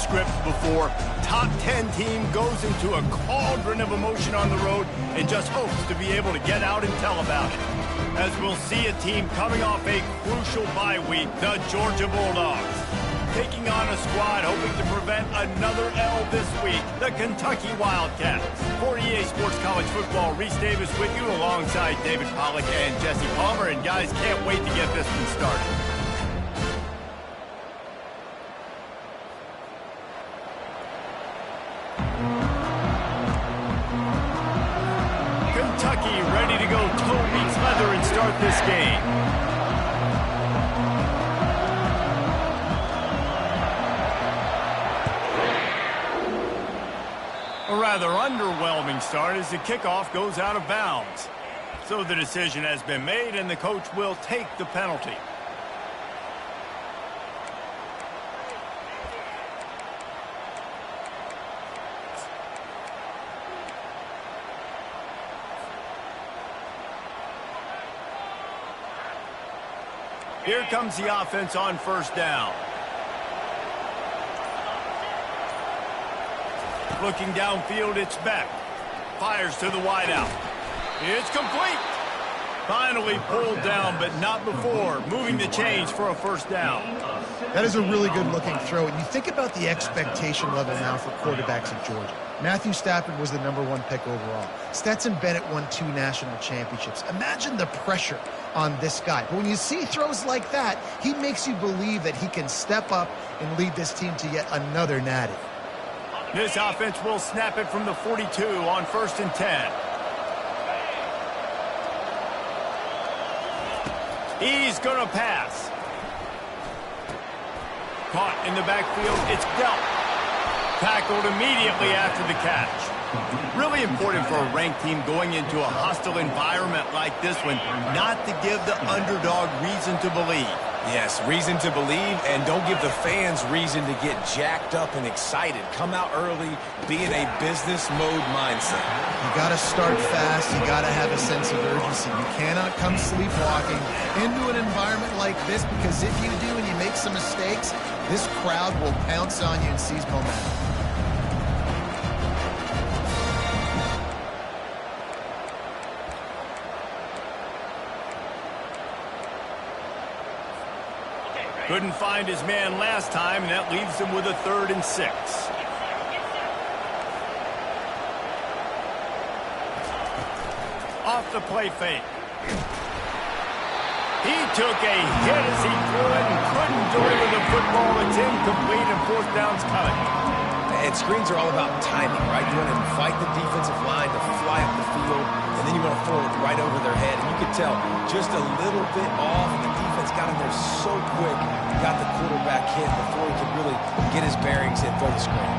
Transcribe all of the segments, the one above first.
script before. Top 10 team goes into a cauldron of emotion on the road and just hopes to be able to get out and tell about it. As we'll see a team coming off a crucial bye week, the Georgia Bulldogs. Taking on a squad hoping to prevent another L this week, the Kentucky Wildcats. For EA Sports College Football, Reese Davis with you alongside David Pollack and Jesse Palmer. And guys, can't wait to get this one started. Kentucky ready to go toe meets leather and start this game. A rather underwhelming start as the kickoff goes out of bounds. So the decision has been made and the coach will take the penalty. Here comes the offense on first down. Looking downfield, it's Beck. Fires to the wideout. It's complete. Finally pulled down, but not before. Moving the chains for a first down. That is a really good-looking throw. And you think about the expectation level now for quarterbacks at Georgia. Matthew Stafford was the #1 pick overall. Stetson Bennett won 2 national championships. Imagine the pressure on this guy. But when you see throws like that, he makes you believe that he can step up and lead this team to yet another natty. This offense will snap it from the 42 on 1st and 10. He's going to pass. Caught in the backfield. It's dealt. Tackled immediately after the catch. Really important for a ranked team going into a hostile environment like this one, not to give the underdog reason to believe. Yes, reason to believe, and don't give the fans reason to get jacked up and excited. Come out early, be in a business mode mindset. You got to start fast. You got to have a sense of urgency. You cannot come sleepwalking into an environment like this, because if you do and you make some mistakes, this crowd will pounce on you and seize momentum. Couldn't find his man last time, and that leaves him with a 3rd and 6. Off the play fake. He took a hit as he threw it and couldn't deliver the football. It's incomplete and 4th down's coming. And screens are all about timing, right? You want to invite the defensive line to fly up the field, and then you want to throw it right over their head. And you could tell just a little bit off, and the defense got in there so quick, got the quarterback hit before he could really get his bearings and throw the screen.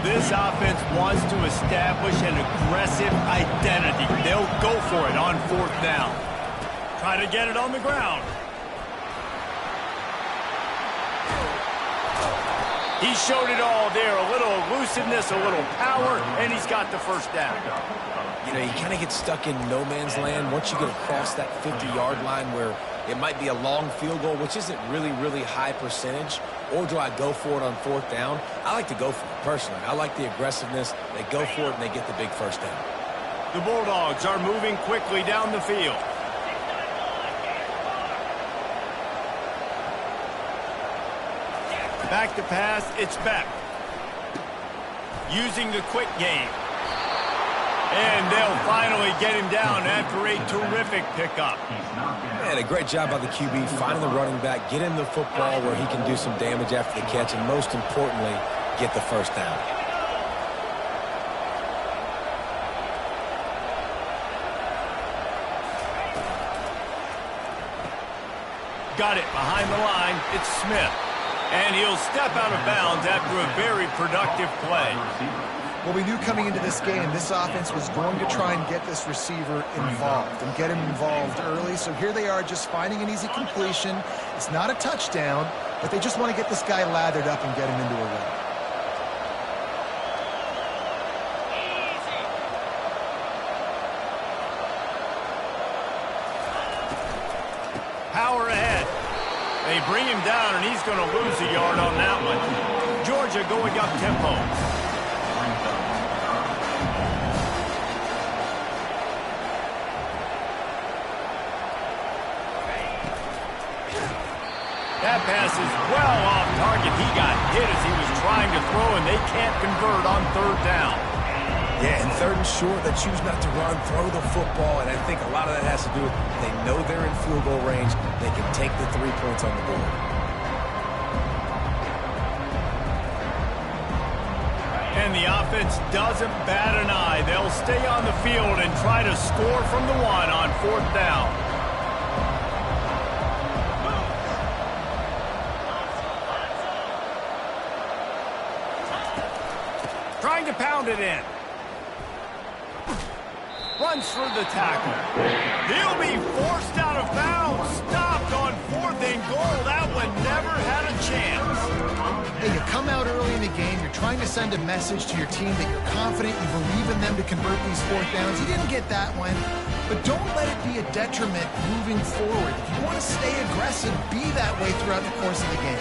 This offense wants to establish an aggressive identity. They'll go for it on 4th down. Try to get it on the ground. He showed it all there. A little elusiveness, a little power, and he's got the 1st down. You know, you kind of get stuck in no man's land once you get across that 50-yard line where it might be a long field goal, which isn't really high percentage, or do I go for it on 4th down? I like to go for it, personally. I like the aggressiveness. They go for it, and they get the big 1st down. The Bulldogs are moving quickly down the field. Back to pass, it's Beck. Using the quick game. And they'll finally get him down after a terrific pickup. Man, a great job by the QB, finding the running back, get him the football where he can do some damage after the catch, and most importantly, get the 1st down. Got it behind the line. It's Smith. And he'll step out of bounds after a very productive play. Well, we knew coming into this game, this offense was going to try and get this receiver involved and get him involved early. So here they are just finding an easy completion. It's not a touchdown, but they just want to get this guy lathered up and get him into a run. Power ahead. They bring him down, and he's going to lose a yard on that one. Georgia going up tempo. That pass is well off target. He got hit as he was trying to throw, and they can't convert on third down. Yeah, and third and short, they choose not to run, throw the football, and I think a lot of that has to do with they know they're in field goal range. They can take the 3 points on the board. And the offense doesn't bat an eye. They'll stay on the field and try to score from the one on fourth down. Trying to pound it in. Runs through the tackle. He'll be forced out of bounds. Stopped on fourth and goal. That one never had a chance. Hey, you come out early in the game. You're trying to send a message to your team that you're confident, you believe in them to convert these fourth downs. You didn't get that one, but don't let it be a detriment moving forward. If you want to stay aggressive, be that way throughout the course of the game.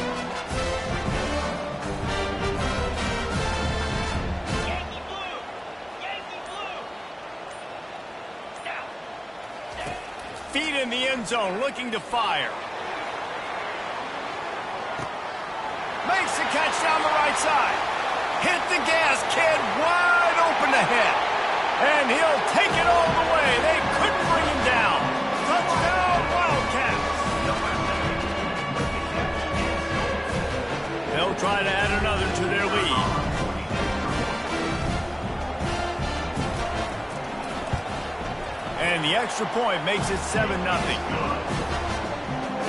Feet in the end zone, looking to fire. Makes the catch down the right side. Hit the gas, kid, wide open ahead. And he'll take it all the way. They couldn't bring him down. Touchdown, Wildcats. They'll try to add another to their lead. And the extra point makes it 7-0.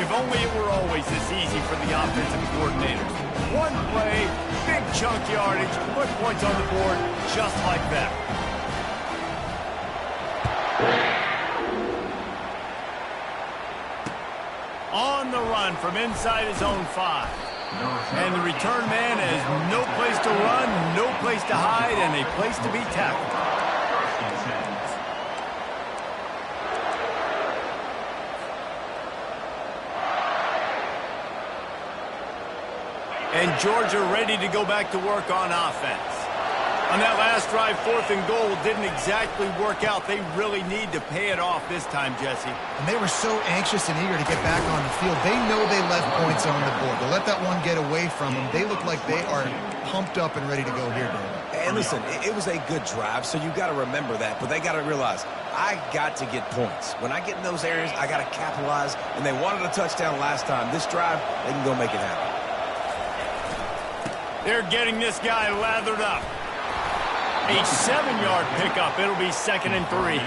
If only it were always this easy for the offensive coordinators. One play, big chunk yardage, put points on the board just like that. On the run from inside his own 5. And the return man has no place to run, no place to hide, and a place to be tackled. And Georgia ready to go back to work on offense. On that last drive, fourth and goal didn't exactly work out. They really need to pay it off this time, Jesse. And they were so anxious and eager to get back on the field. They know they left points on the board. To let that one get away from them, they look like they are pumped up and ready to go here, David. And listen, it was a good drive, so you got to remember that. But they got to realize, I got to get points. When I get in those areas, I got to capitalize. And they wanted a touchdown last time. This drive, they can go make it happen. They're getting this guy lathered up. A 7-yard pickup. It'll be 2nd and 3.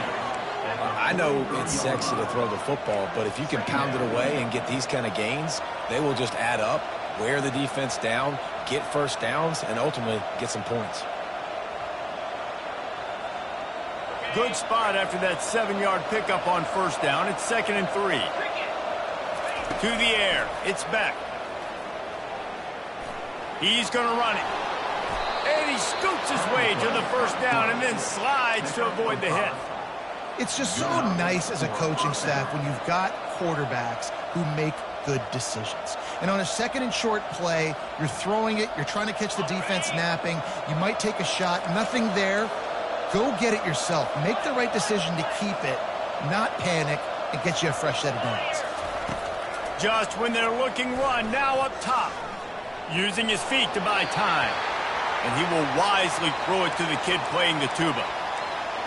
I know it's sexy to throw the football, but if you can pound it away and get these kind of gains, they will just add up, wear the defense down, get first downs, and ultimately get some points. Good spot after that 7-yard pickup on first down. It's 2nd and 3. To the air. It's back. He's going to run it. And he scoots his way to the first down and then slides to avoid the hit. It's just so nice as a coaching staff when you've got quarterbacks who make good decisions. And on a 2nd and short play, you're throwing it, you're trying to catch the defense napping, you might take a shot, nothing there. Go get it yourself. Make the right decision to keep it, not panic, and get you a fresh set of downs. Just when they're looking run, now up top. Using his feet to buy time. And he will wisely throw it to the kid playing the tuba.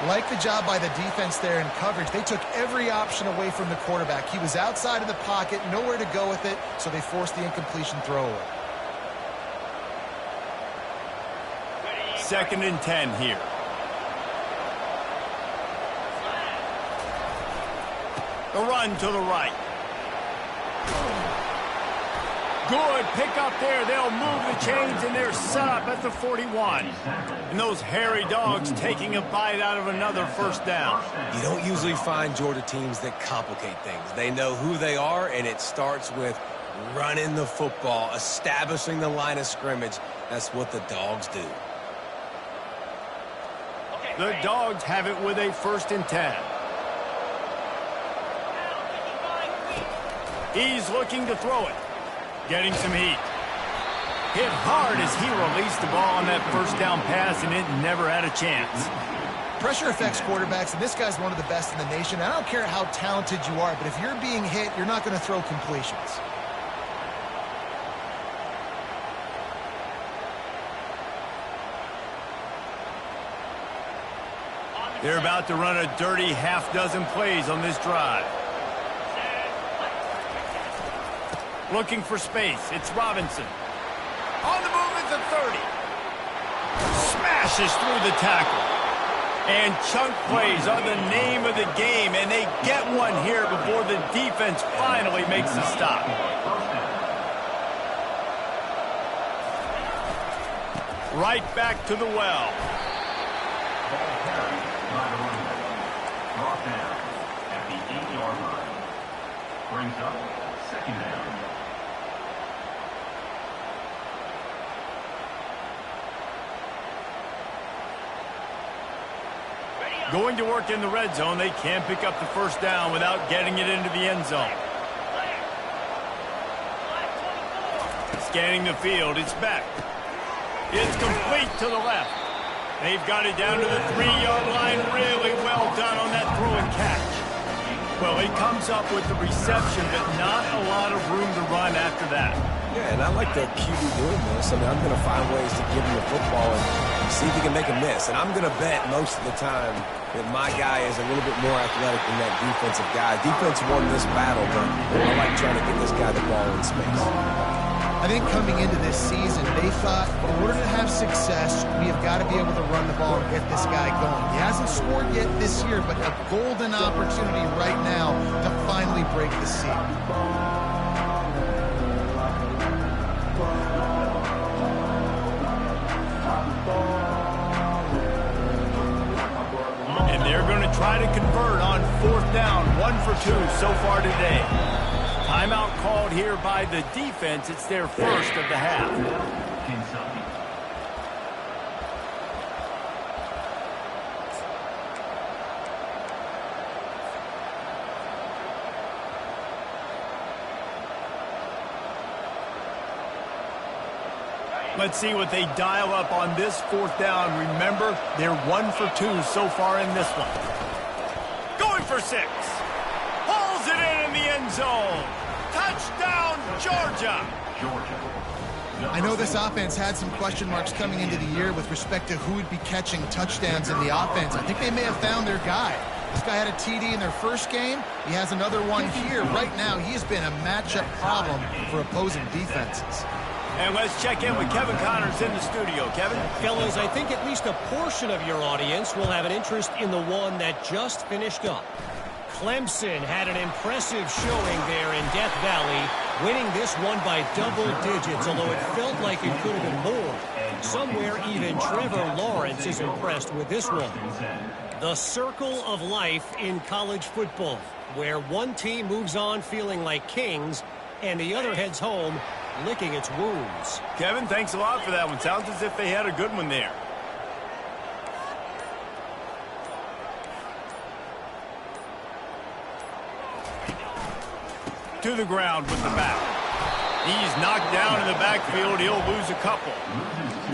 Like the job by the defense there in coverage. They took every option away from the quarterback. He was outside of the pocket, nowhere to go with it, so they forced the incompletion throw away. 2nd and 10 here. The run to the right. Good pick up there. They'll move the chains, and they're set up at the 41. And those hairy dogs taking a bite out of another first down. You don't usually find Georgia teams that complicate things. They know who they are, and it starts with running the football, establishing the line of scrimmage. That's what the dogs do. The dogs have it with a 1st and 10. He's looking to throw it. Getting some heat. Hit hard as he released the ball on that first down pass, and it never had a chance. Pressure affects quarterbacks, and this guy's one of the best in the nation. I don't care how talented you are, but if you're being hit, you're not going to throw completions. They're about to run a dirty half-dozen plays on this drive. Looking for space. It's Robinson. On the move at the 30. Smashes through the tackle. And chunk plays are the name of the game, and they get one here before the defense finally makes the stop. Right back to the well. Brought down at the 8-yard line. Brings up second down. Going to work in the red zone, they can't pick up the first down without getting it into the end zone. Scanning the field, it's back. It's complete to the left. They've got it down to the 3-yard line. Really well done on that throw and catch. Well, he comes up with the reception, but not a lot of room to run after that. Yeah, and I like the QB doing this. I mean, I'm going to find ways to give him the football and see if he can make a miss. And I'm going to bet most of the time that my guy is a little bit more athletic than that defensive guy. Defense won this battle, but I like trying to get this guy the ball in space. I think coming into this season, they thought, in order to have success, we have got to be able to run the ball and get this guy going. He hasn't scored yet this year, but a golden opportunity right now to finally break the seal. And they're going to try to convert on 4th down, 1 for 2 so far today. Timeout called here by the defense. It's their first of the half. Let's see what they dial up on this 4th down. Remember, they're 1 for 2 so far in this one. Going for 6. Pulls it in the end zone. Touchdown, Georgia. I know this offense had some question marks coming into the year with respect to who would be catching touchdowns in the offense. I think they may have found their guy. This guy had a TD in their first game. He has another one here. Right now, he's been a matchup problem for opposing defenses. And let's check in with Kevin Connors in the studio. Kevin? Fellas, I think at least a portion of your audience will have an interest in the one that just finished up. Clemson had an impressive showing there in Death Valley, winning this one by double digits, although it felt like it could have been more. Somewhere even Trevor Lawrence is impressed with this one. The circle of life in college football, where one team moves on feeling like kings and the other heads home licking its wounds. Kevin, thanks a lot for that one. Sounds as if they had a good one there. To the ground with the back. He's knocked down in the backfield. He'll lose a couple.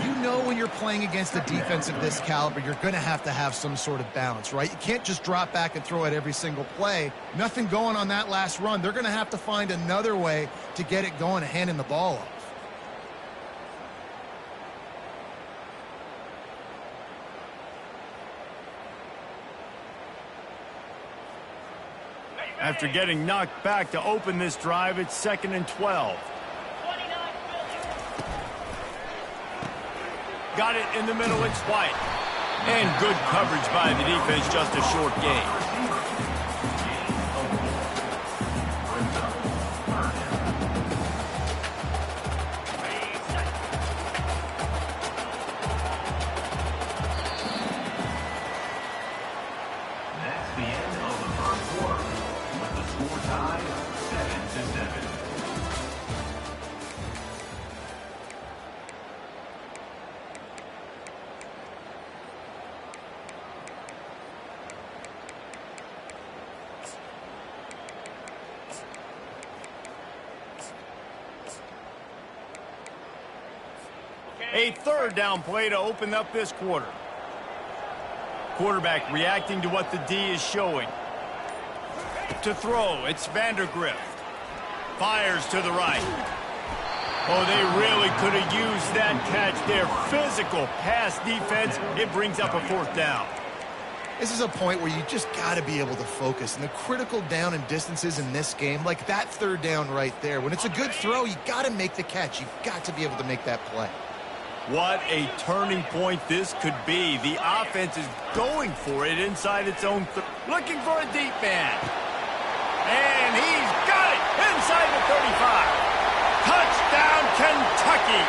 You know when you're playing against a defense of this caliber, you're going to have some sort of balance, right? You can't just drop back and throw it every single play. Nothing going on that last run. They're going to have to find another way to get it going and handing the ball off. After getting knocked back to open this drive, it's 2nd and 12. Got it in the middle, it's White. And good coverage by the defense, just a short gain. That's the end of the first quarter, with the score tied 7-7. A third down play to open up this quarter. Quarterback reacting to what the D is showing. To throw, it's Vandergrift. Fires to the right. Oh, they really could have used that catch there. Physical pass defense. It brings up a fourth down. This is a point where you just got to be able to focus. And the critical down and distances in this game, like that third down right there, when it's a good throw, you got to make the catch. You've got to be able to make that play. What a turning point this could be. The offense is going for it inside its own. Looking for a deep man. And he's got it inside the 35. Touchdown, Kentucky.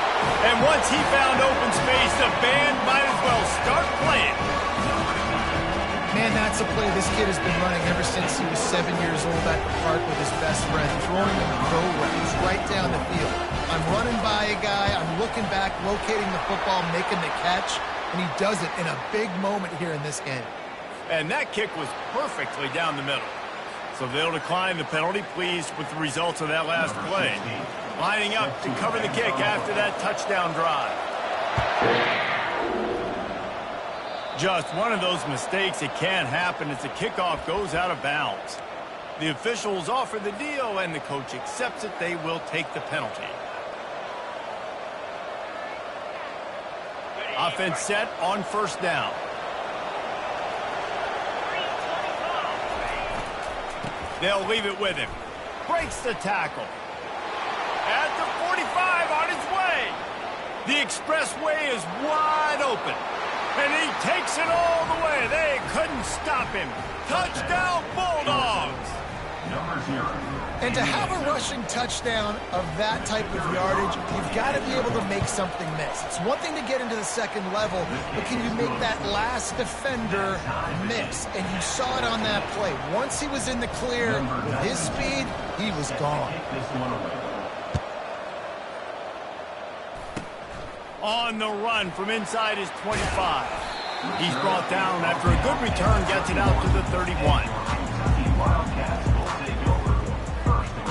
And once he found open space, the band might as well start playing. Man, that's a play this kid has been running ever since he was 7 years old at the park with his best friend, throwing them go routes right down the field. I'm running by a guy, I'm looking back, locating the football, making the catch, and he does it in a big moment here in this game. And that kick was perfectly down the middle. So they'll decline the penalty, pleased with the results of that last play. Lining up to cover the kick after that touchdown drive. Just one of those mistakes. It can't happen as the kickoff goes out of bounds. The officials offer the deal, and the coach accepts it. They will take the penalty. Offense set on first down. They'll leave it with him. Breaks the tackle. At the 45 on his way. The expressway is wide open. And he takes it all the way. They couldn't stop him. Touchdown, Bulldogs. Number 0. And to have a rushing touchdown of that type of yardage, you've got to be able to make something miss. It's one thing to get into the second level, but can you make that last defender miss? And you saw it on that play. Once he was in the clear, with his speed, he was gone. On the run from inside his 25. He's brought down after a good return, gets it out to the 31. Wildcats will take over. First and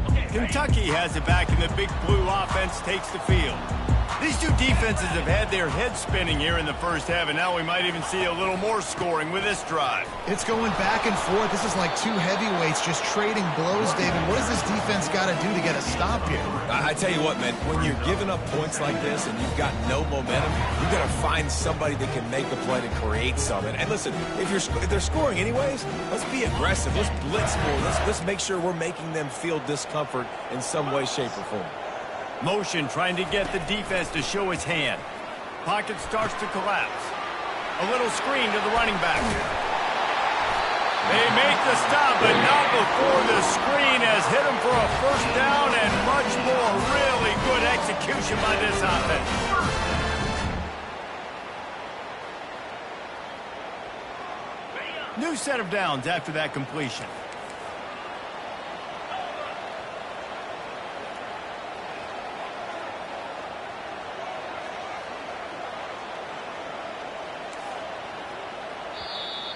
10. Kentucky has it back, and the big blue offense takes the field. These two defenses have had their heads spinning here in the first half, and now we might even see a little more scoring with this drive. It's going back and forth. This is like two heavyweights just trading blows, David. What does this defense got to do to get a stop here? I tell you what, man, when you're giving up points like this and you've got no momentum, you've got to find somebody that can make a play to create something. And listen, if they're scoring anyways, let's be aggressive. Let's blitz more. Let's make sure we're making them feel discomfort in some way, shape, or form. Motion trying to get the defense to show its hand. Pocket starts to collapse. A little screen to the running back. They make the stop, but not before the screen has hit him for a first down and much more. Really good execution by this offense. New set of downs after that completion.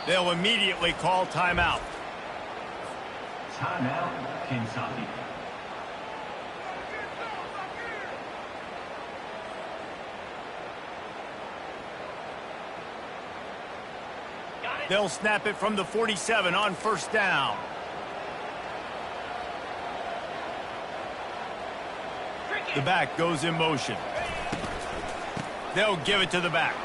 They'll immediately call timeout. Timeout, Kentucky. They'll snap it from the 47 on first down. The back goes in motion. They'll give it to the back.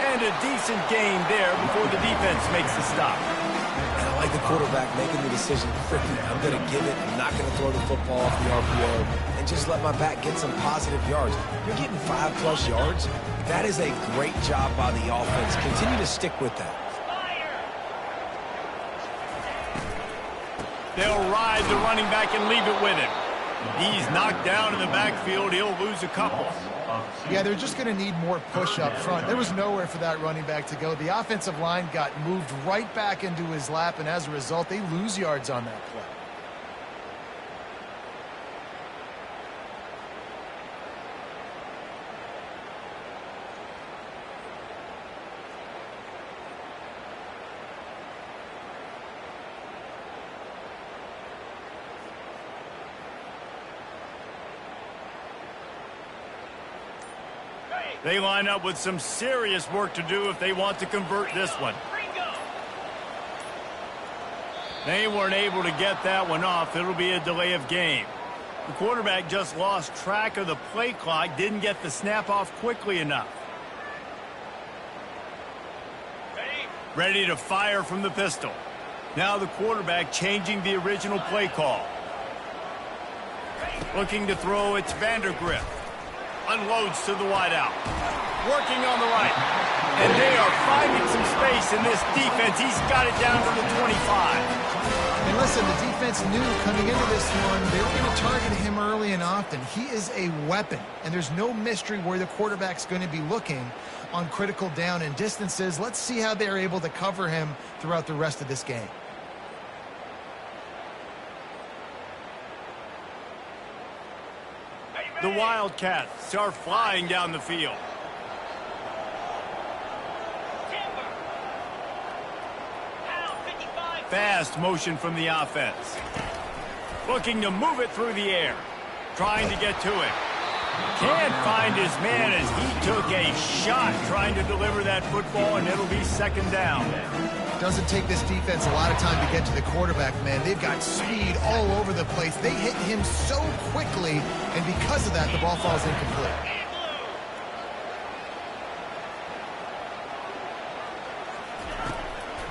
And a decent gain there before the defense makes the stop. And I like the quarterback making the decision quickly. I'm going to give it. I'm not going to throw the football off the RPO and just let my back get some positive yards. You're getting 5+ yards. That is a great job by the offense. Continue to stick with that. They'll ride the running back and leave it with him. He's knocked down in the backfield. He'll lose a couple. Yeah, they're just going to need more push up front. There was nowhere for that running back to go. The offensive line got moved right back into his lap, and as a result, they lose yards on that play. They line up with some serious work to do if they want to convert this one. They weren't able to get that one off. It'll be a delay of game. The quarterback just lost track of the play clock, didn't get the snap off quickly enough. Ready to fire from the pistol. Now the quarterback changing the original play call. Looking to throw, it's Vandergrift. Unloads to the wideout. Working on the right. And they are finding some space in this defense. He's got it down to the 25. And listen, the defense knew coming into this one, they were going to target him early and often. He is a weapon, and there's no mystery where the quarterback's going to be looking on critical down and distances. Let's see how they're able to cover him throughout the rest of this game. The Wildcats are flying down the field. Fast motion from the offense. Looking to move it through the air. Trying to get to it. Can't find his man as he took a shot trying to deliver that football, and it'll be second down. Doesn't take this defense a lot of time to get to the quarterback, man. They've got speed all over the place. They hit him so quickly, and because of that, the ball falls incomplete.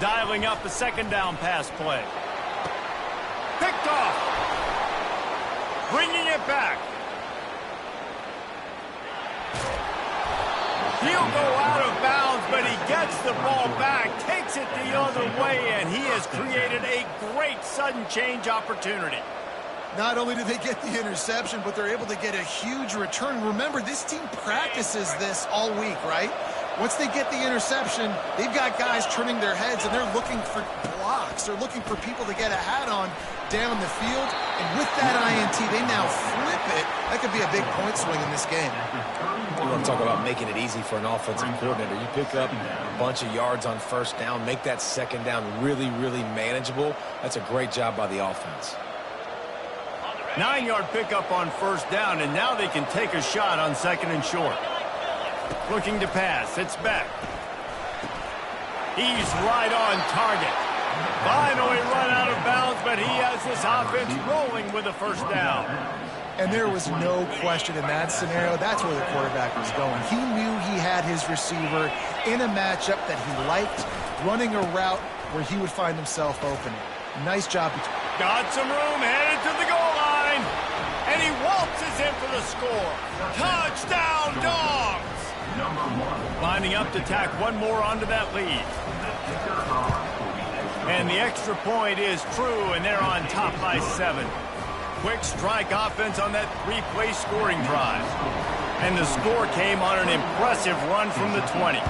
Dialing up a second down pass play. Picked off. Bringing it back. He'll go out of bounds, but he gets the ball back, takes it the other way, and he has created a great sudden change opportunity. Not only do they get the interception, but they're able to get a huge return. Remember, this team practices this all week, right? Once they get the interception, they've got guys turning their heads, and they're looking for blocks. They're looking for people to get a hat on down the field. And with that INT, they now flip it. That could be a big point swing in this game. You want to talk about making it easy for an offensive coordinator. You pick up a bunch of yards on first down, make that second down really, really manageable. That's a great job by the offense. 9-yard pickup on first down, and now they can take a shot on second and short. Looking to pass. It's back. He's right on target. Finally run out of bounds, but he has this offense rolling with a first down. And there was no question in that scenario. That's where the quarterback was going. He knew he had his receiver in a matchup that he liked, running a route where he would find himself open. Nice job. Got some room, headed to the goal line. And he waltzes in for the score. Touchdown, Dogs! Lining up to tack one more onto that lead. And the extra point is true, and they're on top by 7. Quick strike offense on that 3-play scoring drive. And the score came on an impressive run from the 20.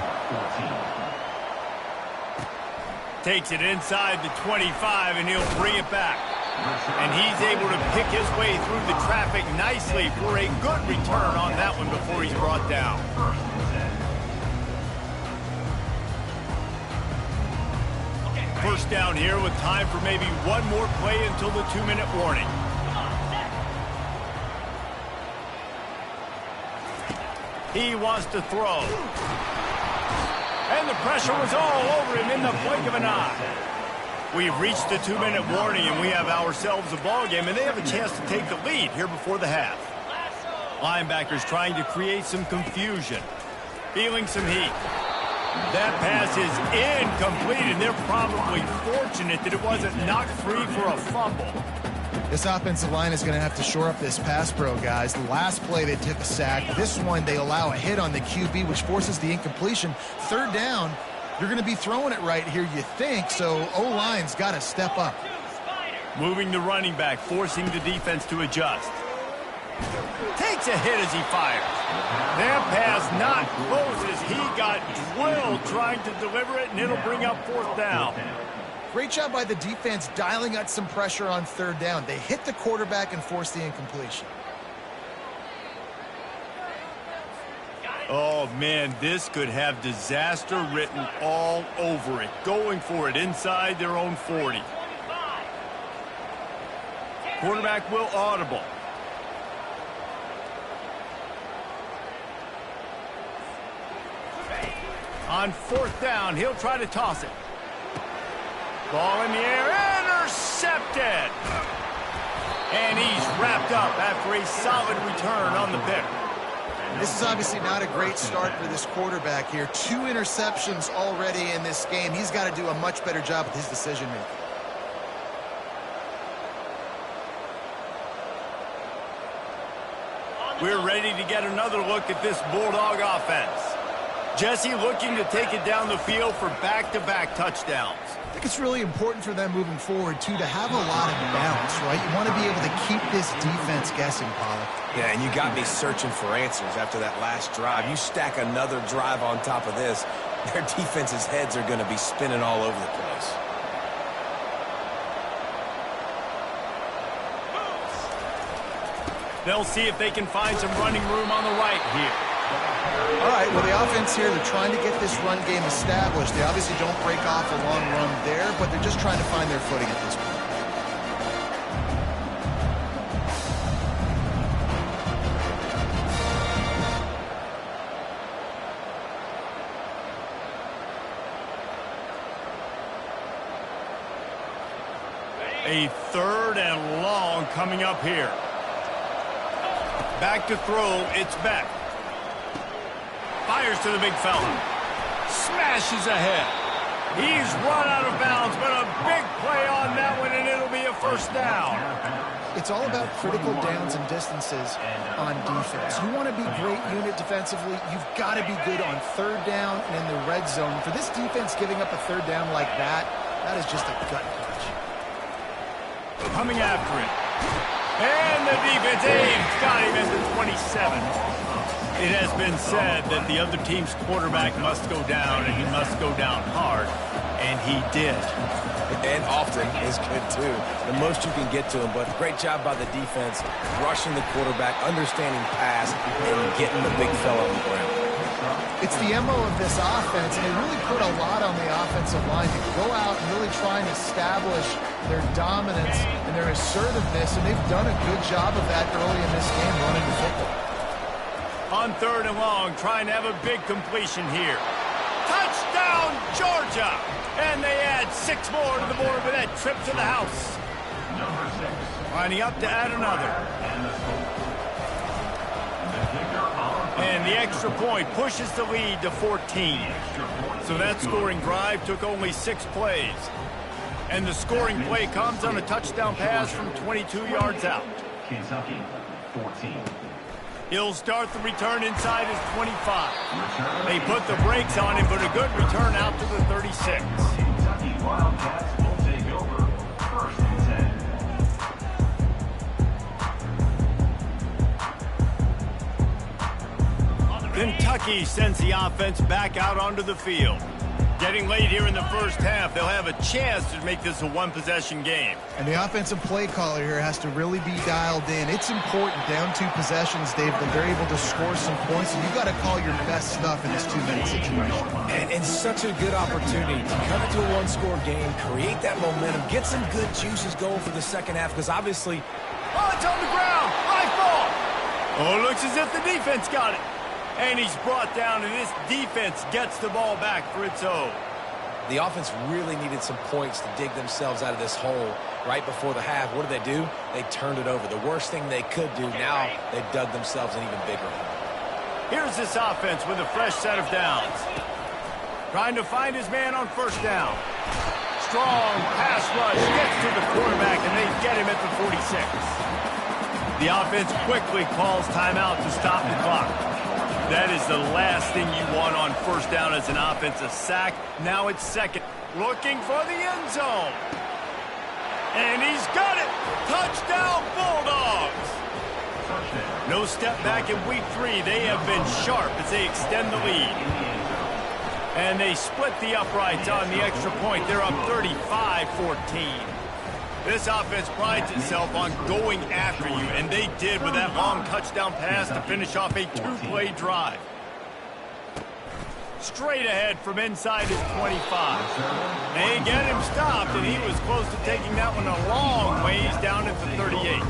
Takes it inside the 25, and he'll bring it back. And he's able to pick his way through the traffic nicely for a good return on that one before he's brought down. First down here with time for maybe one more play until the 2-minute warning. He wants to throw. And the pressure was all over him in the blink of an eye. We've reached the 2-minute warning, and we have ourselves a ball game, and they have a chance to take the lead here before the half. Linebackers trying to create some confusion. Feeling some heat. That pass is incomplete, and they're probably fortunate that it wasn't knocked free for a fumble. This offensive line is going to have to shore up this pass pro, guys. The last play they took a sack. This one they allow a hit on the QB, which forces the incompletion. Third down, you're going to be throwing it right here, you think, so O-line's got to step up. Moving the running back, forcing the defense to adjust. Takes a hit as he fires. That pass not close as he got drilled trying to deliver it, and it'll bring up fourth down. Great job by the defense dialing up some pressure on third down. They hit the quarterback and forced the incompletion. Oh, man, this could have disaster written all over it. Going for it inside their own 40. Quarterback will audible. On fourth down, he'll try to toss it. Ball in the air, intercepted. And he's wrapped up after a solid return on the pick. This is obviously not a great start for this quarterback here. 2 interceptions already in this game. He's got to do a much better job with his decision-making. We're ready to get another look at this Bulldog offense. Jesse looking to take it down the field for back-to-back touchdowns. I think it's really important for them moving forward, too, to have a lot of balance, right? You want to be able to keep this defense guessing, Pollard. Yeah, and you got me searching for answers after that last drive. You stack another drive on top of this, their defense's heads are going to be spinning all over the place. They'll see if they can find some running room on the right here. All right, well, the offense here, they're trying to get this run game established. They obviously don't break off a long run there, but they're just trying to find their footing at this point. A 3rd and long coming up here. Back to throw, it's Beck. Fires to the big fella. Smashes ahead. He's run out of bounds, but a big play on that one, and it'll be a first down. It's all about critical downs and distances on defense. You want to be great unit defensively, you've got to be good on 3rd down and in the red zone. For this defense giving up a 3rd down like that, that is just a gut punch. Coming after it. And the defense aims. Got him at the 27. It has been said that the other team's quarterback must go down, and he must go down hard. And he did. And often is good, too. The most you can get to him, but great job by the defense, rushing the quarterback, understanding pass, and getting the big fella on the ground. It's the MO of this offense, and they really put a lot on the offensive line to go out and really try and establish their dominance and their assertiveness, and they've done a good job of that early in this game running the football. On 3rd and long, trying to have a big completion here. Touchdown, Georgia! And they add 6 more to the board with that trip to the house. Lining up to add another. And the extra point pushes the lead to 14. So that scoring drive took only 6 plays. And the scoring play comes on a touchdown pass from 22 yards out. Kentucky, 14. He'll start the return inside his 25. They put the brakes on him, but a good return out to the 36. Kentucky Wildcats will take over 1st and 10. Kentucky sends the offense back out onto the field. Getting late here in the first half, they'll have a chance to make this a 1-possession game. And the offensive play caller here has to really be dialed in. It's important, down 2 possessions, Dave, that they're able to score some points, and you've got to call your best stuff in this 2-minute situation. And such a good opportunity to come into a 1-score game, create that momentum, get some good juices going for the second half, because obviously... Oh, it's on the ground! Live ball! Oh, it looks as if the defense got it. And he's brought down, and this defense gets the ball back for its own. The offense really needed some points to dig themselves out of this hole right before the half. What did they do? They turned it over. The worst thing they could do. Now they dug themselves an even bigger hole. Here's this offense with a fresh set of downs. Trying to find his man on 1st down. Strong pass rush gets to the quarterback, and they get him at the 46. The offense quickly calls timeout to stop the clock. That is the last thing you want on 1st down as an offensive sack. Now it's 2nd. Looking for the end zone. And he's got it. Touchdown, Bulldogs. No step back in week 3. They have been sharp as they extend the lead. And they split the uprights on the extra point. They're up 35-14. This offense prides itself on going after you, and they did with that long touchdown pass to finish off a 2-play drive. Straight ahead from inside his 25. They get him stopped, and he was close to taking that one a long ways down at the 38.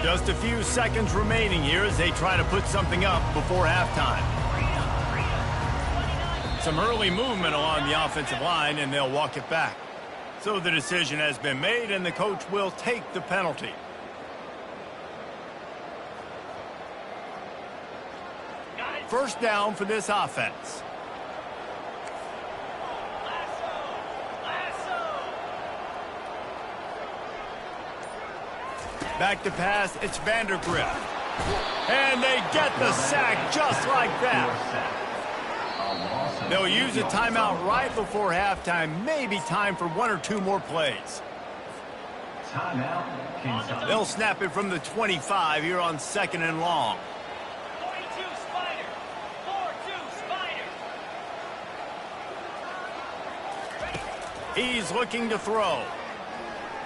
Just a few seconds remaining here as they try to put something up before halftime. Some early movement along the offensive line, and they'll walk it back. So the decision has been made, and the coach will take the penalty. First down for this offense. Back to pass, it's Vandergrift. And they get the sack just like that. They'll use a timeout right before halftime. Maybe time for one or two more plays. Timeout. They'll snap it from the 25 here on 2nd and long. 42 Spider. 4-2 Spider. He's looking to throw.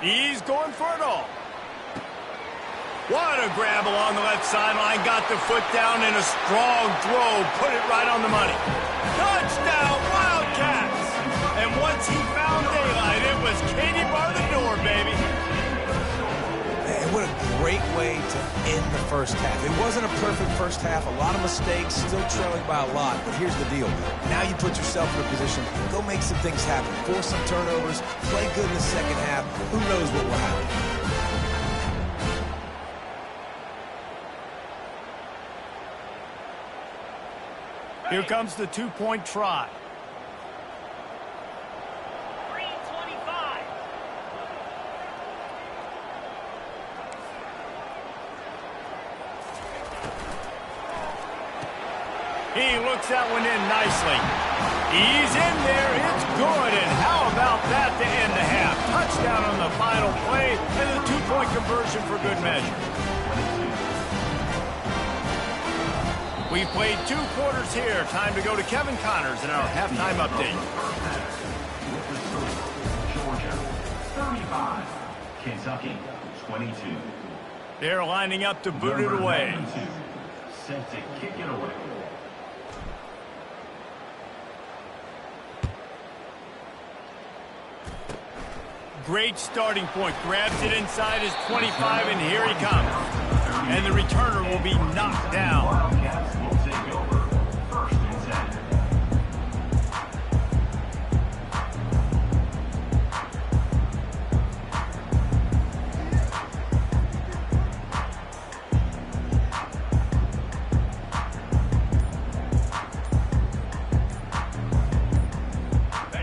He's going for it all. What a grab along the left sideline. Got the foot down in a strong throw. Put it right on the money. Touchdown, Wildcats! And once he found daylight, it was Katie bar the door, baby. Man, what a great way to end the first half. It wasn't a perfect first half. A lot of mistakes, still trailing by a lot. But here's the deal. Now you put yourself in a position, go make some things happen. Force some turnovers, play good in the second half. Who knows what will happen? Here comes the two-point try. Green 25. He looks that one in nicely. He's in there. It's good. And how about that to end the half? Touchdown on the final play and the two-point conversion for good measure. We played 2 quarters here. Time to go to Kevin Connors in our halftime update. Georgia, 35. Kentucky, 22. They're lining up to boot it away. 92, set to kick it away. Great starting point. Grabs it inside his 25, and here he comes. And the returner will be knocked down. Wildcats will take over. 1st and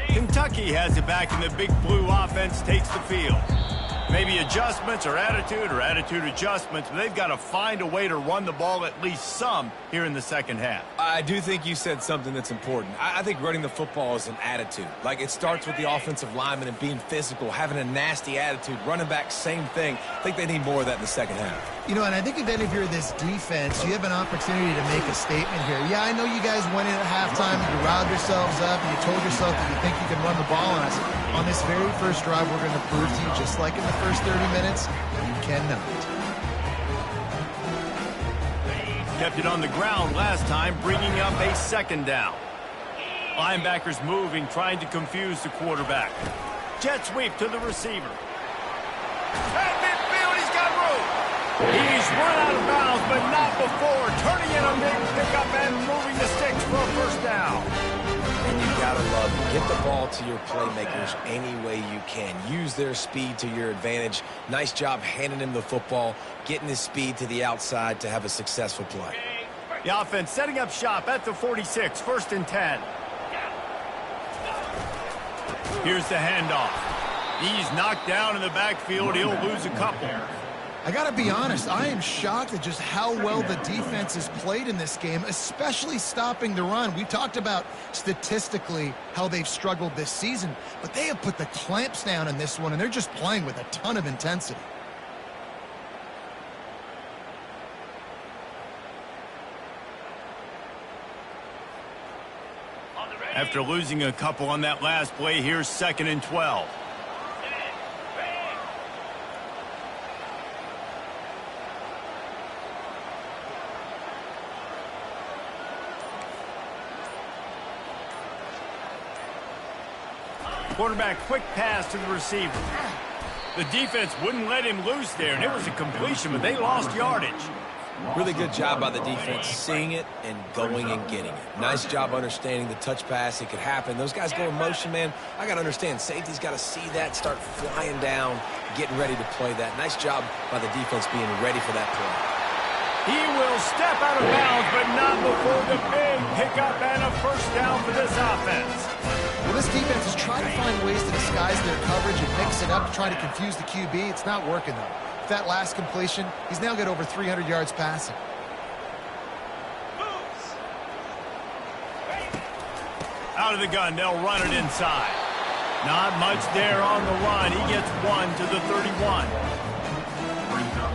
10. Kentucky has it back, and the big blue offense takes the field. Maybe adjustments or attitude adjustments, but they've got to find a way to run the ball at least some here in the second half. I do think you said something that's important. I think running the football is an attitude. Like, it starts with the offensive lineman and being physical, having a nasty attitude. Running back, same thing. I think they need more of that in the second half. You know, and I think if you're this defense, you have an opportunity to make a statement here. Yeah, I know you guys went in at halftime and you riled yourselves up and you told yourself that you think you can run the ball on us. On this very first drive, we're going to prove to you, just like in the first 30 minutes, you cannot. Kept it on the ground last time, bringing up a 2nd down. Linebackers moving, trying to confuse the quarterback. Jet sweep to the receiver. At midfield, he's got room. He's run out of bounds, but not before. Turning in a big pickup and moving the sticks for a first down. And you gotta love it. Get the ball to your playmakers any way you can. Use their speed to your advantage. Nice job handing him the football, getting his speed to the outside to have a successful play. The offense setting up shop at the 46, 1st and 10. Here's the handoff. He's knocked down in the backfield. He'll lose a couple. I got to be honest, I am shocked at just how well the defense has played in this game, especially stopping the run. We talked about statistically how they've struggled this season, but they have put the clamps down in this one, and they're just playing with a ton of intensity. After losing a couple on that last play, here's 2nd and 12. Quarterback, quick pass to the receiver. The defense wouldn't let him loose there, and it was a completion, but they lost yardage. Really good job by the defense, seeing it and going and getting it. Nice job understanding the touch pass. It could happen. Those guys go in motion, man. I got to understand, safety's got to see that, start flying down, getting ready to play that. Nice job by the defense being ready for that play. He will step out of bounds, but not before the big pickup and a first down for this offense. Well, this defense is trying to find ways to disguise their coverage and mix it up to try to confuse the QB. It's not working, though. With that last completion, he's now got over 300 yards passing. Out of the gun, they'll run it inside. Not much there on the run. He gets 1 to the 31. Brings up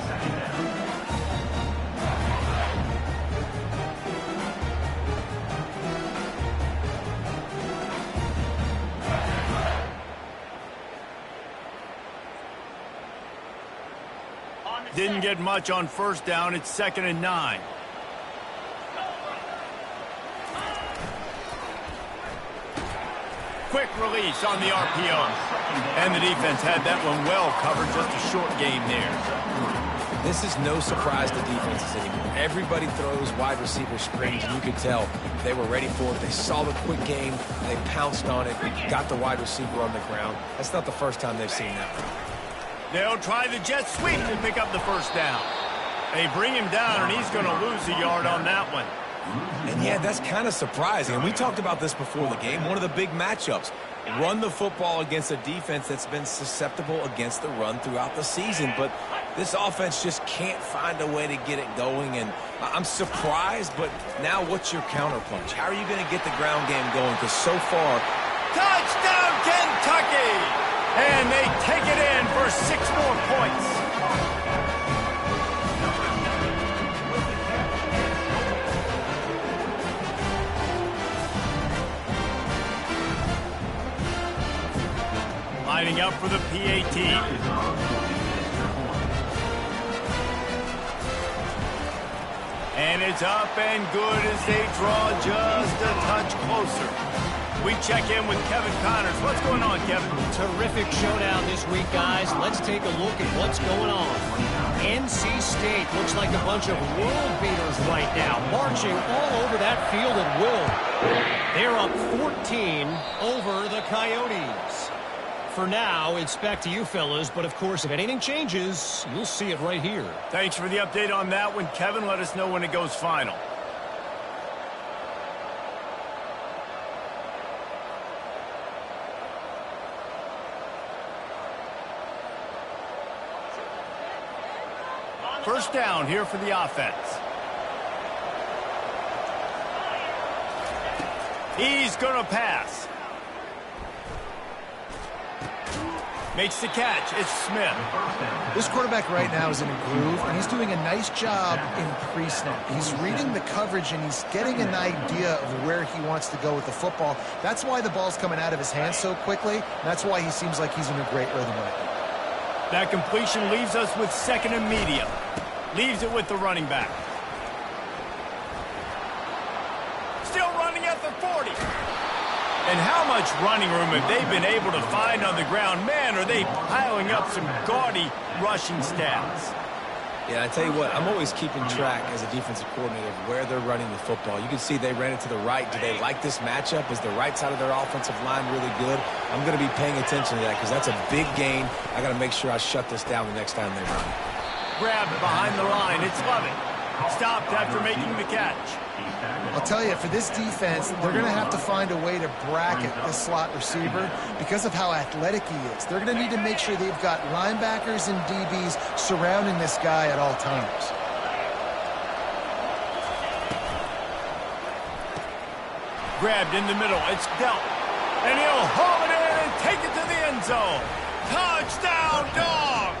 second down. Didn't get much on first down. It's 2nd and 9. Quick release on the RPO. And the defense had that one well covered. Just a short game there. This is no surprise to defenses anymore. Everybody throws wide receiver screens, and you could tell they were ready for it. They saw the quick game. They pounced on it, got the wide receiver on the ground. That's not the first time they've seen that. They'll try the jet sweep to pick up the first down. They bring him down, and he's going to lose a yard on that one. And yeah, that's kind of surprising. And we talked about this before the game. One of the big matchups. Run the football against a defense that's been susceptible against the run throughout the season. But this offense just can't find a way to get it going. And I'm surprised, but now what's your counterpunch? How are you going to get the ground game going? Because so far... Touchdown, Kentucky! And they take it in for 6 more points. Lining up for the PAT. And it's up and good as they draw just a touch closer. We check in with Kevin Connors. What's going on, Kevin? Terrific showdown this week, guys. Let's take a look at what's going on. NC State looks like a bunch of world beaters right now, marching all over that field at will. They're up 14 over the Coyotes. For now, it's back to you fellas, but of course, if anything changes, you'll see it right here. Thanks for the update on that one, Kevin. Let us know when it goes final. First down here for the offense. He's going to pass. Makes the catch. It's Smith. This quarterback right now is in a groove, and he's doing a nice job in pre-snap. He's reading the coverage, and he's getting an idea of where he wants to go with the football. That's why the ball's coming out of his hands so quickly. And that's why he seems like he's in a great rhythm right now. That completion leaves us with 2nd and medium. Leaves it with the running back. Still running at the 40. And how much running room have they been able to find on the ground? Man, are they piling up some gaudy rushing stats. Yeah, I tell you what, I'm always keeping track as a defensive coordinator of where they're running the football. You can see they ran it to the right. Do they like this matchup? Is the right side of their offensive line really good? I'm going to be paying attention to that because that's a big gain. I got to make sure I shut this down the next time they run. Grabbed behind the line. It's Lovett. Stopped after making the catch. I'll tell you, for this defense, they're going to have to find a way to bracket this slot receiver because of how athletic he is. They're going to need to make sure they've got linebackers and DBs surrounding this guy at all times. Grabbed in the middle. It's dealt. And he'll haul it in and take it to the end zone. Touchdown, Dogs!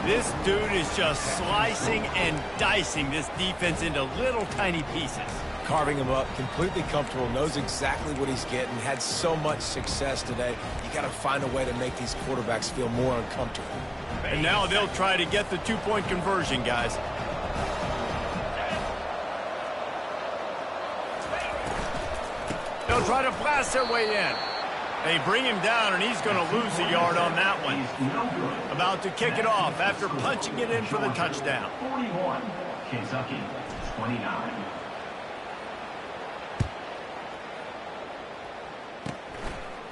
This dude is just slicing and dicing this defense into little tiny pieces. Carving him up, completely comfortable, knows exactly what he's getting, had so much success today. You got to find a way to make these quarterbacks feel more uncomfortable. And now they'll try to get the 2-point conversion, guys. They'll try to blast their way in. They bring him down, and he's going to lose a yard on that one. About to kick it off after punching it in for the touchdown. 41, Kentucky, 29.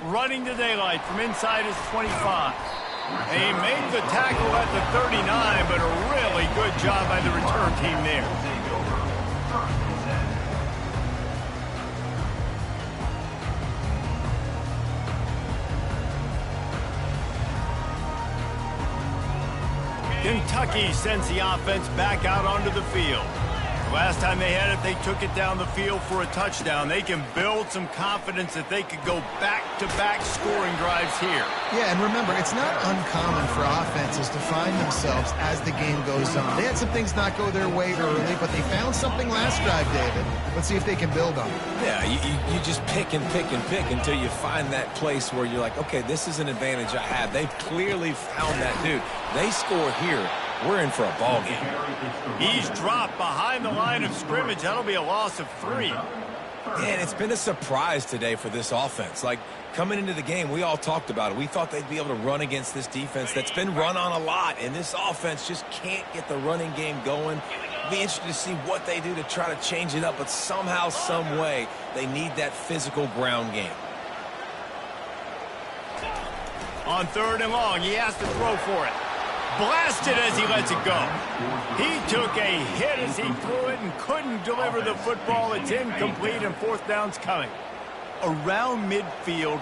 Running to daylight from inside his 25. And he made the tackle at the 39, but a really good job by the return team there. Kentucky sends the offense back out onto the field. Last time they had it, they took it down the field for a touchdown. They can build some confidence that they could go back-to-back scoring drives here. Yeah, and remember, it's not uncommon for offenses to find themselves as the game goes on. They had some things not go their way early, but they found something last drive, David. Let's see if they can build on it. Yeah, you just pick and pick and pick until you find that place where you're like, okay, this is an advantage I have. They've clearly found that dude. They score here. We're in for a ball game. He's dropped behind the line of scrimmage. That'll be a loss of 3. And it's been a surprise today for this offense. Like, coming into the game, we all talked about it. We thought they'd be able to run against this defense that's been run on a lot, and this offense just can't get the running game going. It'll be interesting to see what they do to try to change it up, but somehow, some way, they need that physical ground game. On 3rd and long, he has to throw for it. Blasted as he lets it go. He took a hit as he threw it and couldn't deliver the football. It's incomplete, and 4th down's coming. Around midfield,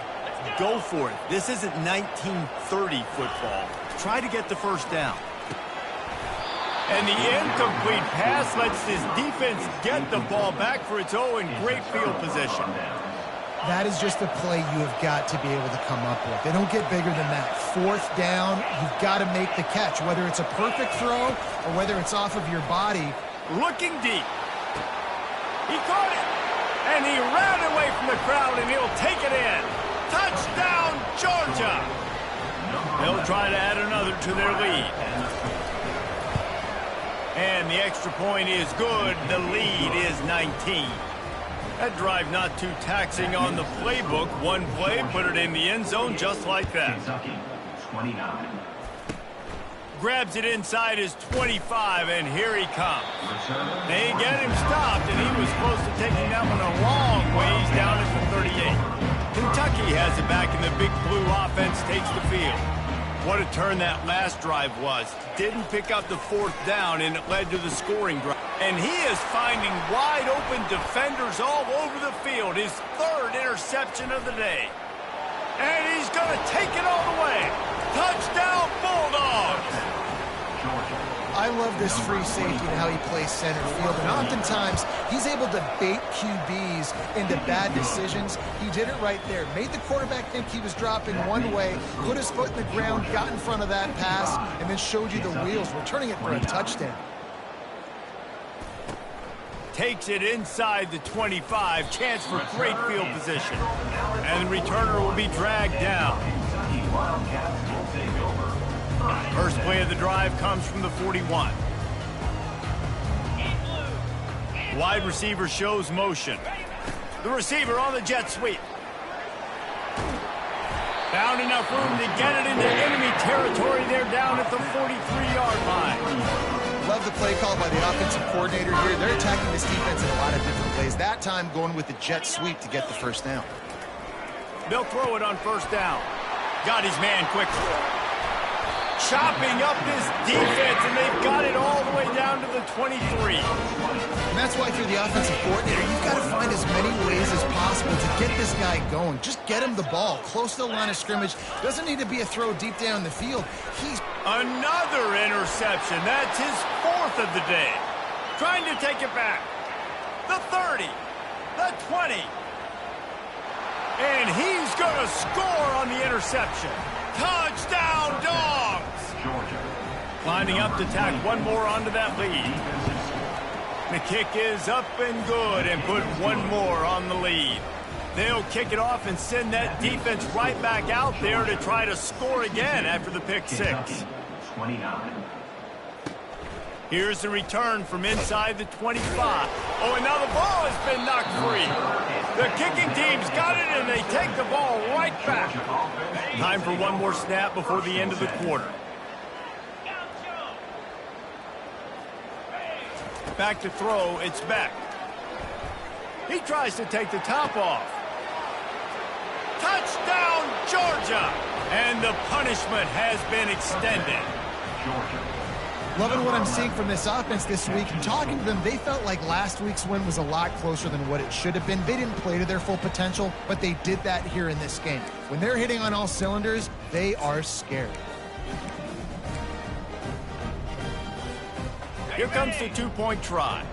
go for it. This isn't 1930 football. Try to get the 1st down. And the incomplete pass lets his defense get the ball back for its own great field position. That is just a play you have got to be able to come up with. They don't get bigger than that. 4th down, you've got to make the catch, whether it's a perfect throw or whether it's off of your body. Looking deep. He caught it, and he ran away from the crowd, and he'll take it in. Touchdown, Georgia! They'll try to add another to their lead. And the extra point is good. The lead is 19. That drive not too taxing on the playbook. One play, put it in the end zone just like that. Kentucky, 29. Grabs it inside his 25, and here he comes. They get him stopped, and he was close to taking that one a long ways down at the 38. Kentucky has it back, and the Big Blue offense takes the field. What a turn that last drive was. Didn't pick up the 4th down, and it led to the scoring drive. And he is finding wide-open defenders all over the field. His 3rd interception of the day. And he's going to take it all the way. Touchdown, Bulldogs! I love this free safety and how he plays center field. And oftentimes, he's able to bait QBs into bad decisions. He did it right there. Made the quarterback think he was dropping one way, put his foot in the ground, got in front of that pass, and then showed you the wheels, returning it for a touchdown. Takes it inside the 25. Chance for great field position. And the returner will be dragged down. First play of the drive comes from the 41. Wide receiver shows motion. The receiver on the jet sweep. Found enough room to get it into enemy territory. They're down at the 43-yard line. Love the play call by the offensive coordinator here. They're attacking this defense in a lot of different ways. That time going with the jet sweep to get the 1st down. They'll throw it on 1st down. Got his man quickly. Chopping up this defense, and they've got it all the way down to the 23. And that's why if you're the offensive coordinator, you've got to find as many ways as possible to get this guy going. Just get him the ball close to the line of scrimmage. Doesn't need to be a throw deep down the field. He's another interception. That's his 4th of the day. Trying to take it back. The 30. The 20. And he's going to score on the interception. Touchdown, Dogs! Lining up to tack one more onto that lead. The kick is up and good, and put one more on the lead. They'll kick it off and send that defense right back out there to try to score again after the pick 6. 29. Here's the return from inside the 25. Oh, and now the ball has been knocked free. The kicking team's got it, and they take the ball right back. Time for one more snap before the end of the quarter. Back to throw, it's Beck. He tries to take the top off. Touchdown, Georgia! And the punishment has been extended. Loving what I'm seeing from this offense this week. And talking to them, they felt like last week's win was a lot closer than what it should have been. They didn't play to their full potential, but they did that here in this game. When they're hitting on all cylinders, they are scary. Here comes the two-point try.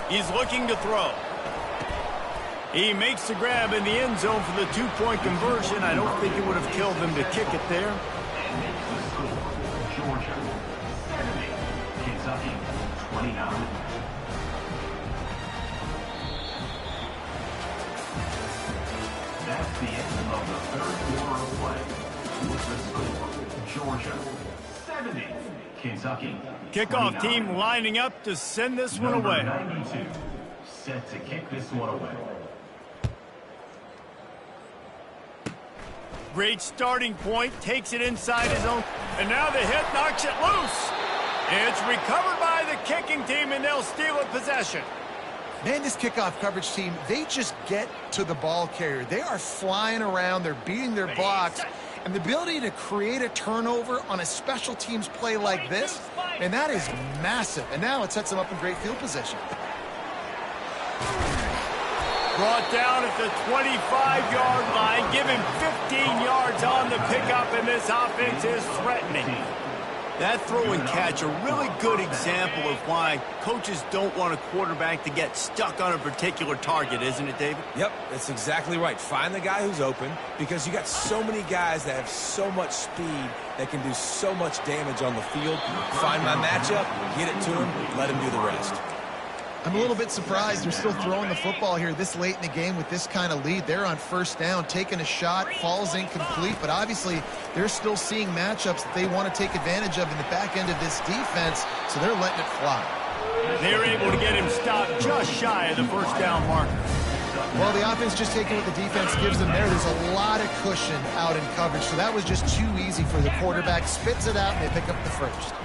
He's looking to throw. He makes the grab in the end zone for the two-point conversion. I don't think it would have killed them to kick it there. Georgia 70, Kentucky 29. That's the end of the third quarter of play. With the score, Georgia 70, Kentucky. Kickoff team lining up to send this one away. 92, set to kick this one away. Great starting point, takes it inside his own. And now the hit knocks it loose. It's recovered by the kicking team, and they'll steal it possession. Man, this kickoff coverage team, they just get to the ball carrier. They are flying around. They're beating their blocks. And the ability to create a turnover on a special teams play like this, and that is massive. And now it sets them up in great field position. Brought down at the 25-yard line. Give him 15 yards on the pickup, and this offense is threatening. That throw and catch, a really good example of why coaches don't want a quarterback to get stuck on a particular target, isn't it, David? Yep, that's exactly right. Find the guy who's open, because you got so many guys that have so much speed that can do so much damage on the field. Find my matchup, get it to him, let him do the rest. I'm a little bit surprised they're still throwing the football here this late in the game with this kind of lead. They're on first down, taking a shot, falls incomplete, but obviously they're still seeing matchups that they want to take advantage of in the back end of this defense, so they're letting it fly. They're able to get him stopped just shy of the first down marker. Well, the offense just taking what the defense gives them there. There's a lot of cushion out in coverage, so that was just too easy for the quarterback. Spits it out, and they pick up the first.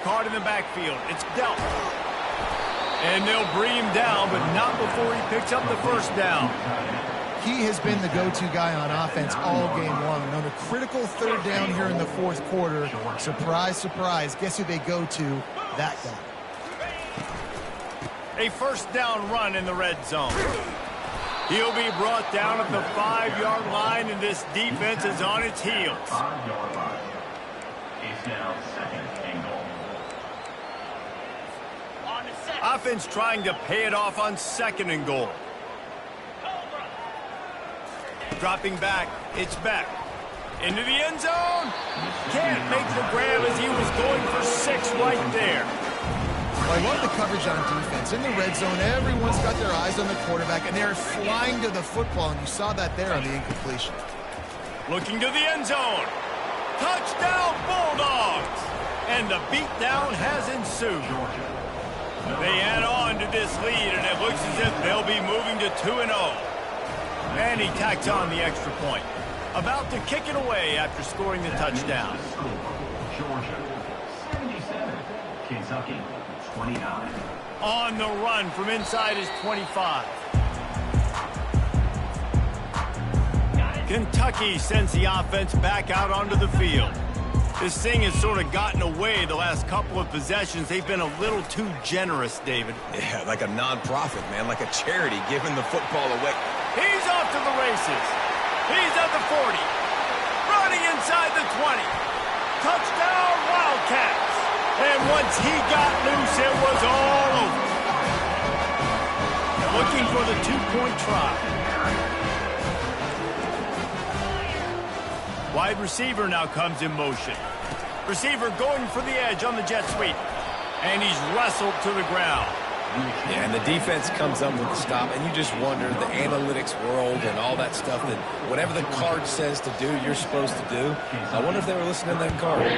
Caught in the backfield. It's dealt. And they'll bring him down, but not before he picks up the first down. He has been the go-to guy on offense all game long. And on a critical third down here in the fourth quarter, surprise, surprise, guess who they go to? That guy. A first down run in the red zone. He'll be brought down at the 5-yard line, and this defense is on its heels. 5-yard line. It's now second and goal. Offense trying to pay it off on second and goal. Dropping back, it's Beck. Into the end zone. Can't make the grab as he was going for 6 right there. Well, I love the coverage on defense. In the red zone, everyone's got their eyes on the quarterback, and they're flying to the football, and you saw that there on the incompletion. Looking to the end zone. Touchdown, Bulldogs! And the beatdown has ensued. They add on to this lead, and it looks as if they'll be moving to 2-0. And he tacks on the extra point. About to kick it away after scoring the touchdown. Georgia 77, Kentucky 29. On the run from inside his 25. Kentucky sends the offense back out onto the field. This thing has sort of gotten away the last couple of possessions. They've been a little too generous, David. Yeah, like a non-profit, man, like a charity giving the football away. He's off to the races. He's at the 40. Running inside the 20. Touchdown, Wildcats. And once he got loose, it was all over. Looking for the two-point try. Wide receiver now comes in motion. Receiver going for the edge on the jet sweep. And he's wrestled to the ground. Yeah, and the defense comes up with the stop, and you just wonder, the analytics world and all that stuff, that whatever the card says to do, you're supposed to do. I wonder if they were listening to that card.